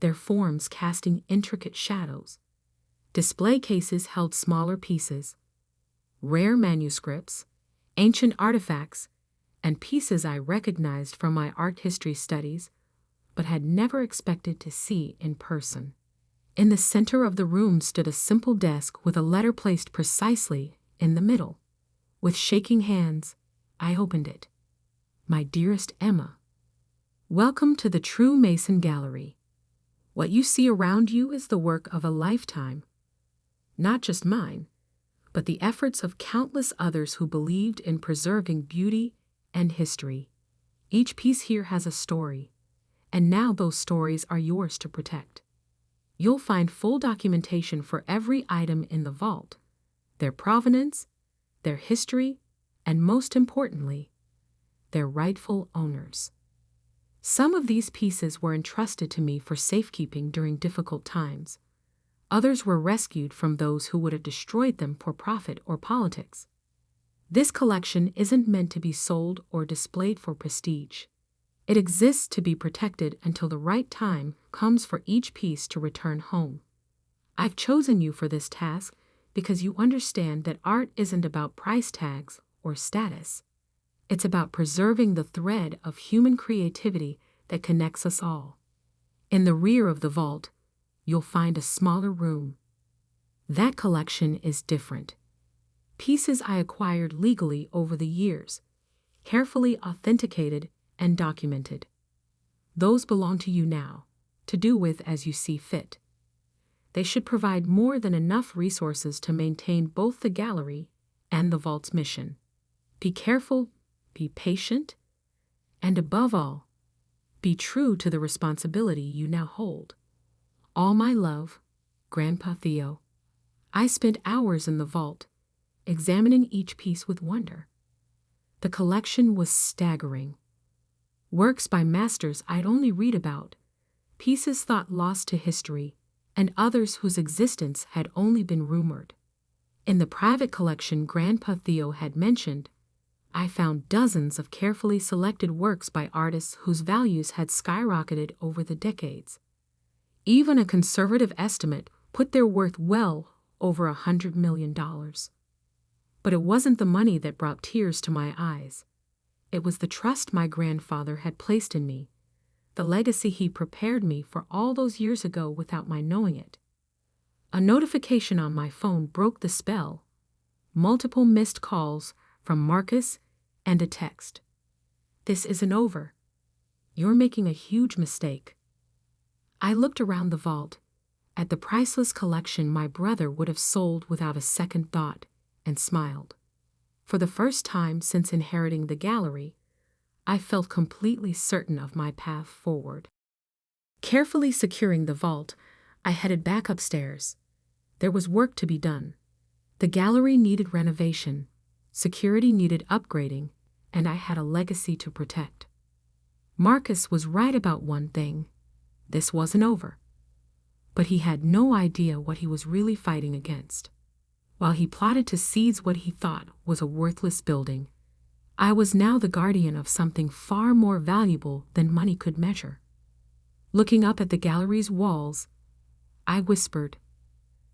their forms casting intricate shadows. Display cases held smaller pieces, rare manuscripts, ancient artifacts, and pieces I recognized from my art history studies, but had never expected to see in person. In the center of the room stood a simple desk with a letter placed precisely in the middle. With shaking hands, I opened it. My dearest Emma, welcome to the True Mason Gallery. What you see around you is the work of a lifetime. Not just mine, but the efforts of countless others who believed in preserving beauty and history. Each piece here has a story, and now those stories are yours to protect. You'll find full documentation for every item in the vault, their provenance, their history, and most importantly, their rightful owners. Some of these pieces were entrusted to me for safekeeping during difficult times. Others were rescued from those who would have destroyed them for profit or politics. This collection isn't meant to be sold or displayed for prestige. It exists to be protected until the right time comes for each piece to return home. I've chosen you for this task because you understand that art isn't about price tags or status. It's about preserving the thread of human creativity that connects us all. In the rear of the vault, you'll find a smaller room. That collection is different. Pieces I acquired legally over the years, carefully authenticated and documented. Those belong to you now, to do with as you see fit. They should provide more than enough resources to maintain both the gallery and the vault's mission. Be careful, be patient, and above all, be true to the responsibility you now hold. All my love, Grandpa Theo. I spent hours in the vault, examining each piece with wonder. The collection was staggering. Works by masters I'd only read about, pieces thought lost to history, and others whose existence had only been rumored. In the private collection Grandpa Theo had mentioned, I found dozens of carefully selected works by artists whose values had skyrocketed over the decades. Even a conservative estimate put their worth well over $100 million. But it wasn't the money that brought tears to my eyes. It was the trust my grandfather had placed in me, the legacy he prepared me for all those years ago without my knowing it. A notification on my phone broke the spell. Multiple missed calls from Marcus and a text. This isn't over. You're making a huge mistake. I looked around the vault, at the priceless collection my brother would have sold without a second thought, and smiled. For the first time since inheriting the gallery, I felt completely certain of my path forward. Carefully securing the vault, I headed back upstairs. There was work to be done. The gallery needed renovation, security needed upgrading, and I had a legacy to protect. Marcus was right about one thing. This wasn't over. But he had no idea what he was really fighting against. While he plotted to seize what he thought was a worthless building, I was now the guardian of something far more valuable than money could measure. Looking up at the gallery's walls, I whispered,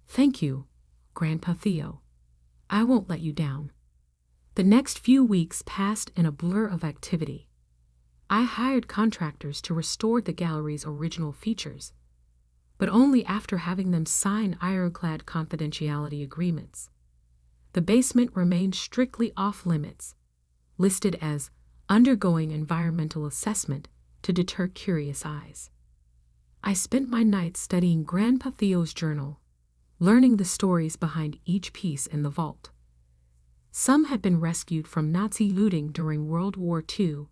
"Thank you, Grandpa Theo. I won't let you down." The next few weeks passed in a blur of activity. I hired contractors to restore the gallery's original features, but only after having them sign ironclad confidentiality agreements. The basement remained strictly off-limits, listed as undergoing environmental assessment to deter curious eyes. I spent my nights studying Grandpa Theo's journal, learning the stories behind each piece in the vault. Some had been rescued from Nazi looting during World War II,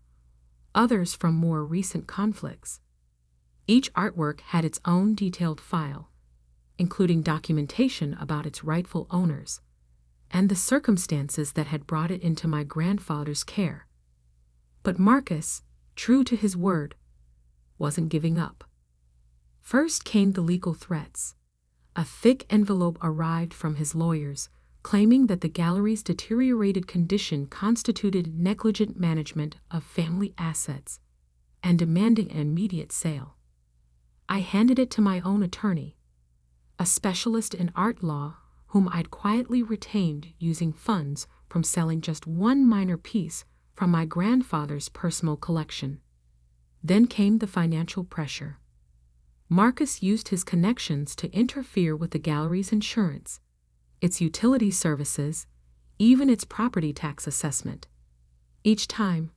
others from more recent conflicts. Each artwork had its own detailed file, including documentation about its rightful owners and the circumstances that had brought it into my grandfather's care. But Marcus, true to his word, wasn't giving up. First came the legal threats. A thick envelope arrived from his lawyers, claiming that the gallery's deteriorated condition constituted negligent management of family assets and demanding an immediate sale. I handed it to my own attorney, a specialist in art law whom I'd quietly retained using funds from selling just one minor piece from my grandfather's personal collection. Then came the financial pressure. Marcus used his connections to interfere with the gallery's insurance, its utility services, even its property tax assessment. Each time,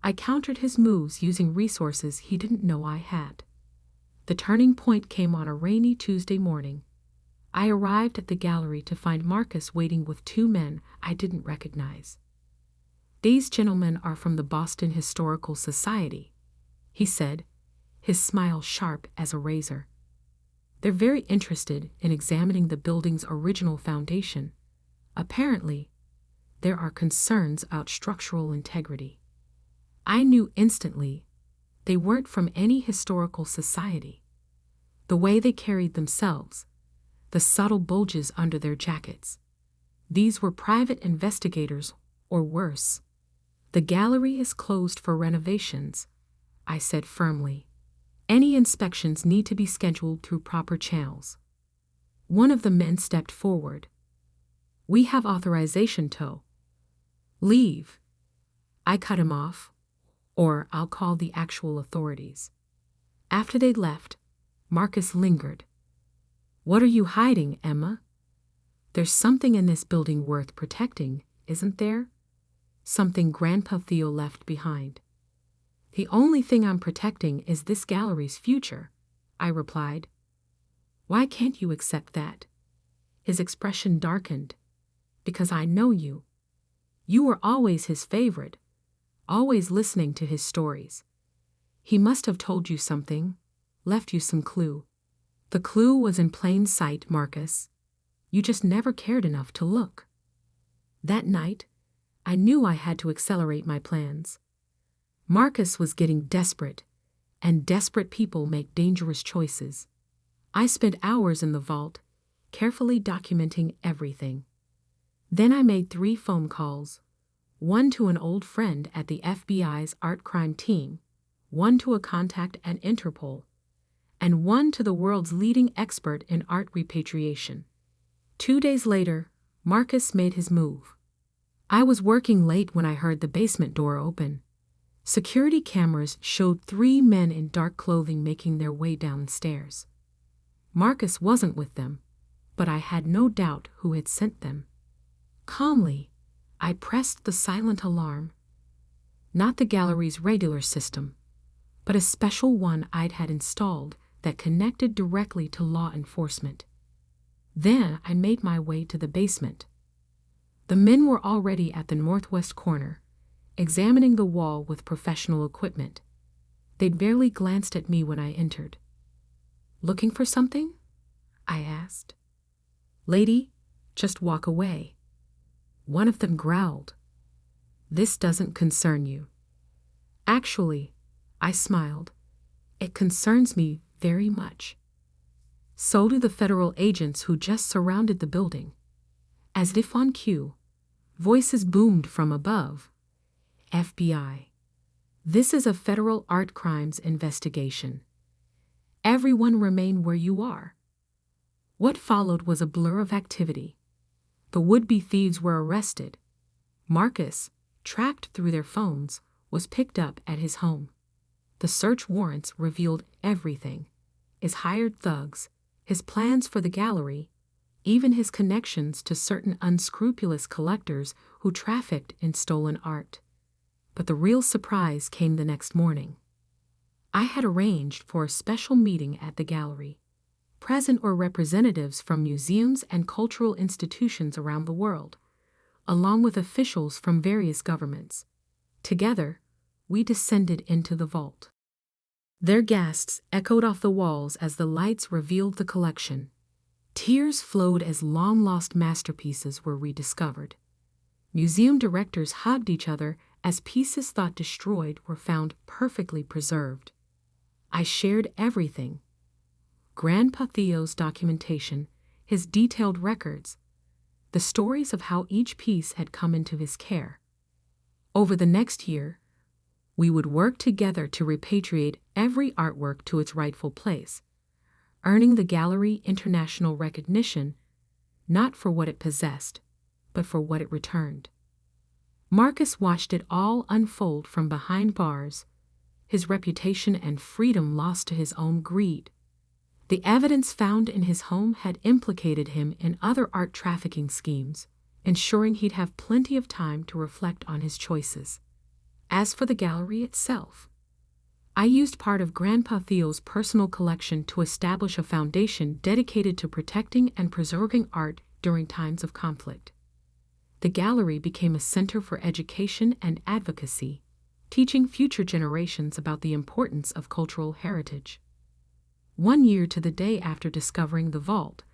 I countered his moves using resources he didn't know I had. The turning point came on a rainy Tuesday morning. I arrived at the gallery to find Marcus waiting with two men I didn't recognize. "These gentlemen are from the Boston Historical Society," he said, his smile sharp as a razor. "They're very interested in examining the building's original foundation. Apparently, there are concerns about structural integrity." I knew instantly they weren't from any historical society. The way they carried themselves, the subtle bulges under their jackets. These were private investigators, or worse. "The gallery is closed for renovations," I said firmly. "Any inspections need to be scheduled through proper channels." One of the men stepped forward. "We have authorization to leave." I cut him off, "or I'll call the actual authorities." After they'd left, Marcus lingered. "What are you hiding, Emma? There's something in this building worth protecting, isn't there? Something Grandpa Theo left behind." "The only thing I'm protecting is this gallery's future," I replied. "Why can't you accept that?" His expression darkened. "Because I know you. You were always his favorite, always listening to his stories. He must have told you something, left you some clue. The clue was in plain sight, Marcus. You just never cared enough to look." That night, I knew I had to accelerate my plans. Marcus was getting desperate, and desperate people make dangerous choices. I spent hours in the vault, carefully documenting everything. Then I made 3 phone calls, one to an old friend at the FBI's art crime team, one to a contact at Interpol, and one to the world's leading expert in art repatriation. 2 days later, Marcus made his move. I was working late when I heard the basement door open. Security cameras showed 3 men in dark clothing making their way down the stairs. Marcus wasn't with them, but I had no doubt who had sent them. Calmly, I pressed the silent alarm. Not the gallery's regular system, but a special one I'd had installed that connected directly to law enforcement. Then I made my way to the basement. The men were already at the northwest corner, examining the wall with professional equipment. They'd barely glanced at me when I entered. "Looking for something?" I asked. "Lady, just walk away." One of them growled. "This doesn't concern you." "Actually," I smiled, "it concerns me very much. So do the federal agents who just surrounded the building." As if on cue, voices boomed from above. FBI. This is a federal art crimes investigation. Everyone remain where you are. What followed was a blur of activity. The would-be thieves were arrested. Marcus, tracked through their phones, was picked up at his home. The search warrants revealed everything: his hired thugs, his plans for the gallery, even his connections to certain unscrupulous collectors who trafficked in stolen art. But the real surprise came the next morning. I had arranged for a special meeting at the gallery. Present were representatives from museums and cultural institutions around the world, along with officials from various governments. Together, we descended into the vault. Their gasps echoed off the walls as the lights revealed the collection. Tears flowed as long-lost masterpieces were rediscovered. Museum directors hugged each other as pieces thought destroyed were found perfectly preserved. I shared everything: Grandpa Theo's documentation, his detailed records, the stories of how each piece had come into his care. Over the next year, we would work together to repatriate every artwork to its rightful place, earning the gallery international recognition, not for what it possessed, but for what it returned. Marcus watched it all unfold from behind bars, his reputation and freedom lost to his own greed. The evidence found in his home had implicated him in other art trafficking schemes, ensuring he'd have plenty of time to reflect on his choices. As for the gallery itself, I used part of Grandpa Theo's personal collection to establish a foundation dedicated to protecting and preserving art during times of conflict. The gallery became a center for education and advocacy, teaching future generations about the importance of cultural heritage. 1 year to the day after discovering the vault,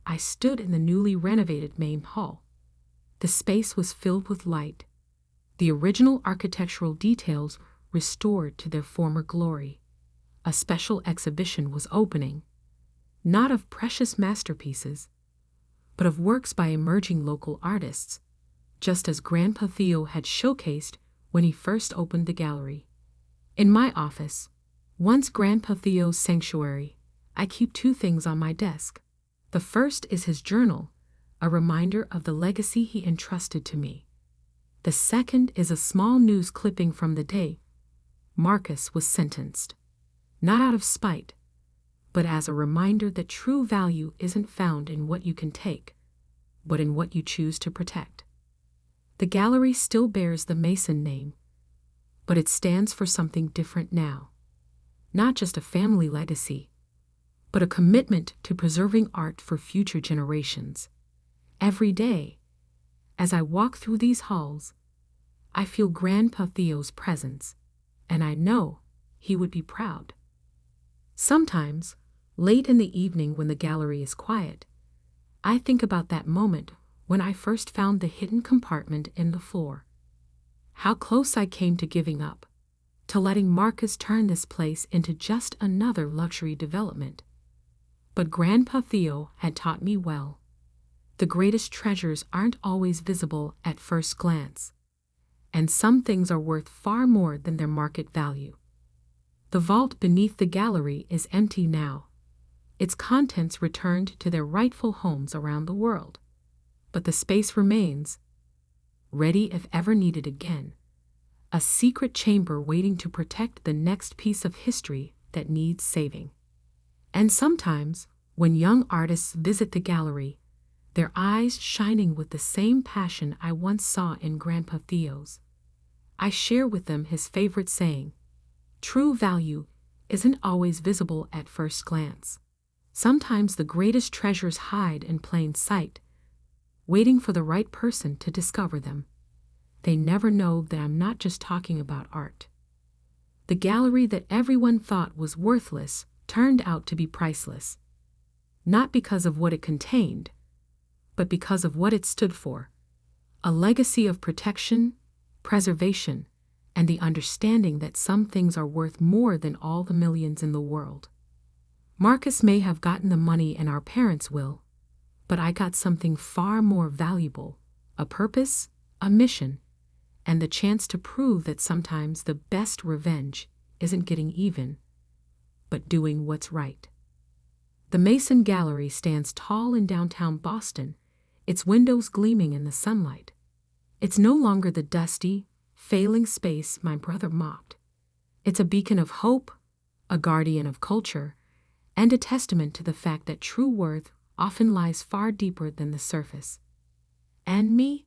I stood in the newly renovated main hall. The space was filled with light, the original architectural details restored to their former glory. A special exhibition was opening, not of precious masterpieces, but of works by emerging local artists, just as Grandpa Theo had showcased when he first opened the gallery. In my office, once Grandpa Theo's sanctuary, I keep 2 things on my desk. The first is his journal, a reminder of the legacy he entrusted to me. The second is a small news clipping from the day Marcus was sentenced, not out of spite, but as a reminder that true value isn't found in what you can take, but in what you choose to protect. The gallery still bears the Mason name, but it stands for something different now. Not just a family legacy, but a commitment to preserving art for future generations. Every day, as I walk through these halls, I feel Grandpa Theo's presence, and I know he would be proud. Sometimes, late in the evening when the gallery is quiet, I think about that moment when I first found the hidden compartment in the floor. How close I came to giving up, to letting Marcus turn this place into just another luxury development. But Grandpa Theo had taught me well. The greatest treasures aren't always visible at first glance, and some things are worth far more than their market value. The vault beneath the gallery is empty now, its contents returned to their rightful homes around the world. But the space remains, ready if ever needed again, a secret chamber waiting to protect the next piece of history that needs saving. And sometimes, when young artists visit the gallery, their eyes shining with the same passion I once saw in Grandpa Theo's, I share with them his favorite saying: true value isn't always visible at first glance. Sometimes the greatest treasures hide in plain sight, waiting for the right person to discover them. They never know that I'm not just talking about art. The gallery that everyone thought was worthless turned out to be priceless, not because of what it contained, but because of what it stood for: a legacy of protection, preservation, and the understanding that some things are worth more than all the millions in the world. Marcus may have gotten the money in our parents' will, but I got something far more valuable: a purpose, a mission, and the chance to prove that sometimes the best revenge isn't getting even, but doing what's right. The Mason Gallery stands tall in downtown Boston, its windows gleaming in the sunlight. It's no longer the dusty, failing space my brother mocked. It's a beacon of hope, a guardian of culture, and a testament to the fact that true worth often lies far deeper than the surface. And me?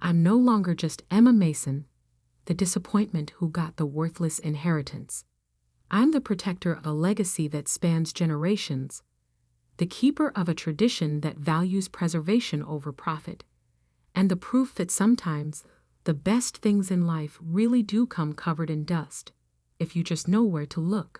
I'm no longer just Emma Mason, the disappointment who got the worthless inheritance. I'm the protector of a legacy that spans generations, the keeper of a tradition that values preservation over profit, and the proof that sometimes the best things in life really do come covered in dust, if you just know where to look.